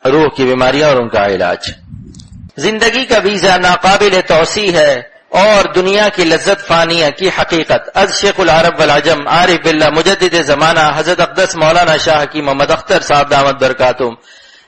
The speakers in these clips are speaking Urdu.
روح کی بیماریاں اور ان کا علاج۔ زندگی کا ویزا ناقابل توسیع ہے اور دنیا کی لذت فانیہ کی حقیقت۔ از شیخ العرب والعجم عارف باللہ مجدد زمانہ حضرت اقدس مولانا شاہ کی محمد اختر صاحب دامت برکاتہم۔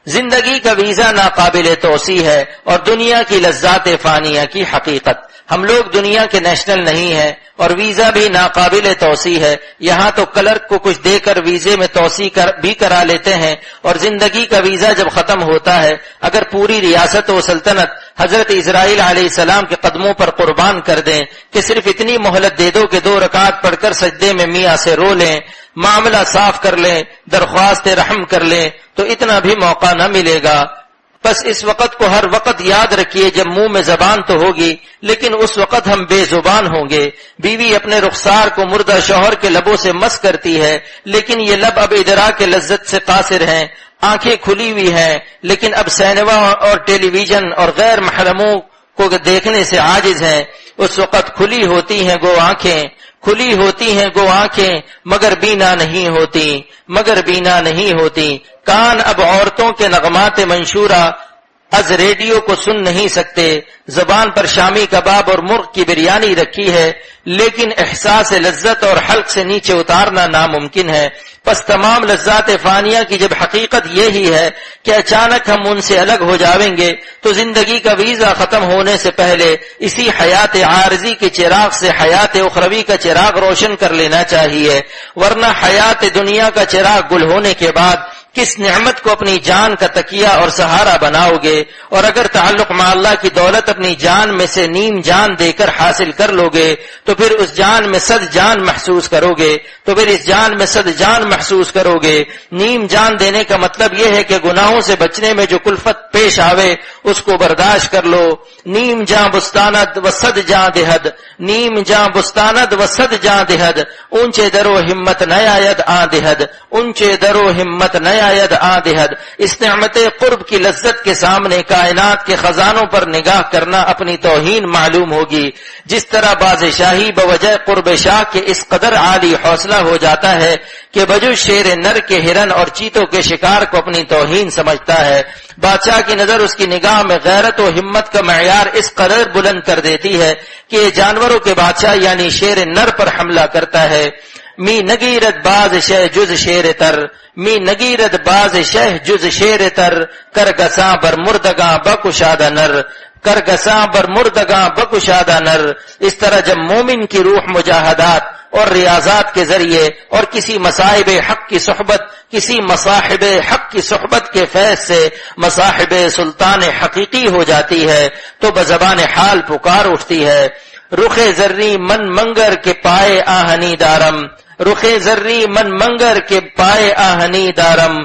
زندگی کا ویزا ناقابل توسیع ہے اور دنیا کی لذات فانیہ کی حقیقت۔ ہم لوگ دنیا کے نیشنل نہیں ہیں اور ویزا بھی ناقابل توسیع ہے، یہاں تو کلرک کو کچھ دے کر ویزے میں توسیع بھی کرا لیتے ہیں، اور زندگی کا ویزا جب ختم ہوتا ہے اگر پوری ریاست و سلطنت حضرت اسرائیل علیہ السلام کے قدموں پر قربان کر دیں کہ صرف اتنی مہلت دے دو کہ 2 رکعت پڑھ کر سجدے میں میاں سے رو لیں، معاملہ صاف کر لیں، درخواست رحم کر لیں، تو اتنا بھی موقع نہ ملے گا۔ بس اس وقت کو ہر وقت یاد رکھیے جب منہ میں زبان تو ہوگی لیکن اس وقت ہم بے زبان ہوں گے۔ بیوی اپنے رخسار کو مردہ شوہر کے لبوں سے مس کرتی ہے لیکن یہ لب اب ادراک لذت سے قاصر ہیں، آنکھیں کھلی ہوئی ہیں لیکن اب سینما اور ٹیلی ویژن اور غیر محرموں کو دیکھنے سے عاجز ہیں۔ اس وقت کھلی ہوتی ہیں گو آنکھیں، کھلی ہوتی ہیں گو آنکھیں مگر بینا نہیں ہوتی، مگر بینا نہیں ہوتی۔ کان اب عورتوں کے نغمات منشورہ از ریڈیو کو سن نہیں سکتے، زبان پر شامی کباب اور مرغ کی بریانی رکھی ہے لیکن احساس لذت اور حلق سے نیچے اتارنا ناممکن ہے۔ پس تمام لذات فانیہ کی جب حقیقت یہی ہے کہ اچانک ہم ان سے الگ ہو جاویں گے تو زندگی کا ویزا ختم ہونے سے پہلے اسی حیات عارضی کے چراغ سے حیات اخروی کا چراغ روشن کر لینا چاہیے، ورنہ حیات دنیا کا چراغ گل ہونے کے بعد کس نعمت کو اپنی جان کا تکیہ اور سہارا بناؤ گے؟ اور اگر تعلق مع اللہ کی دولت اپنی جان میں سے نیم جان دے کر حاصل کر لو گے تو پھر اس جان میں 100 جان محسوس کرو گے، تو پھر اس جان میں 100 جان محسوس کرو گے۔ نیم جان دینے کا مطلب یہ ہے کہ گناہوں سے بچنے میں جو کلفت پیش آوے اس کو برداشت کر لو۔ نیم جاں بستاند و 100 جاں دہد، نیم جاں بستاند و 100 جاں دہد، اونچے درو ہمت نہ آید آ دہد، اونچے درو ہمت نہ آید آ دہد۔ اس نعمت قرب کی لذت کے سامنے کائنات کے خزانوں پر نگاہ کرنا اپنی توہین معلوم ہوگی۔ جس طرح بادشاہی بوجہ قرب شاہ کے اس قدر عالی حوصلہ ہو جاتا ہے کہ بجو شیر نر کے ہرن اور چیتوں کے شکار کو اپنی توہین سمجھتا ہے۔ بادشاہ کی نظر اس کی نگاہ میں غیرت و ہمت کا معیار اس قدر بلند کر دیتی ہے کہ یہ جانوروں کے بادشاہ یعنی شیر نر پر حملہ کرتا ہے۔ می نگیرت باز شہ جز شیر تر، می نگیرت باز شہ جز شیر تر، کرگساں بر مردگاں بکشادہ نر، کرگساں بر مردگاں بکشادہ نر۔ اس طرح جب مومن کی روح مجاہدات اور ریاضات کے ذریعے اور کسی مصاحب حق کی صحبت، کسی مصاحب حق کی صحبت کے فیض سے مصاحب سلطان حقیقی ہو جاتی ہے تو بزبان حال پکار اٹھتی ہے، رخ زری من منگر کے پائے آہنی دارم، رخ زری من منگر کے پائے آہنی دارم،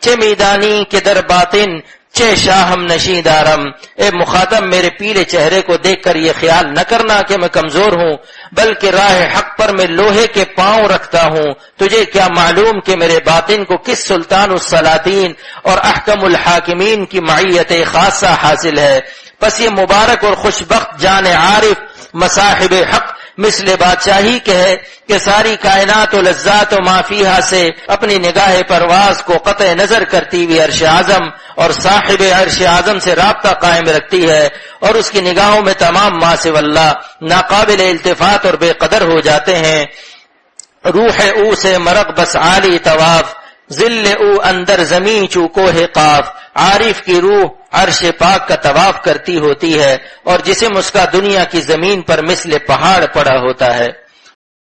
چے میدانی کے در باطن چے شاہم نشیں دارم۔ اے مخاطب میرے پیلے چہرے کو دیکھ کر یہ خیال نہ کرنا کہ میں کمزور ہوں، بلکہ راہ حق پر میں لوہے کے پاؤں رکھتا ہوں۔ تجھے کیا معلوم کہ میرے باطن کو کس سلطان السلاطین اور احکم الحاکمین کی معیت خاصہ حاصل ہے۔ پس یہ مبارک اور خوشبخت جان عارف مصاحب حق مثل بادشاہی کے ہے کہ ساری کائنات و لذات و مافیہا سے اپنی نگاہ پرواز کو قطع نظر کرتی ہوئی عرش اعظم اور صاحب عرش اعظم سے رابطہ قائم رکھتی ہے، اور اس کی نگاہوں میں تمام ما سوی اللہ ناقابل التفات اور بے قدر ہو جاتے ہیں۔ روح او سے مرق بس عالی طواف، ذل او اندر زمین چو کوہ قاف۔ عارف کی روح عرش پاک کا طواف کرتی ہوتی ہے اور جسم اس کا دنیا کی زمین پر مثل پہاڑ پڑا ہوتا ہے۔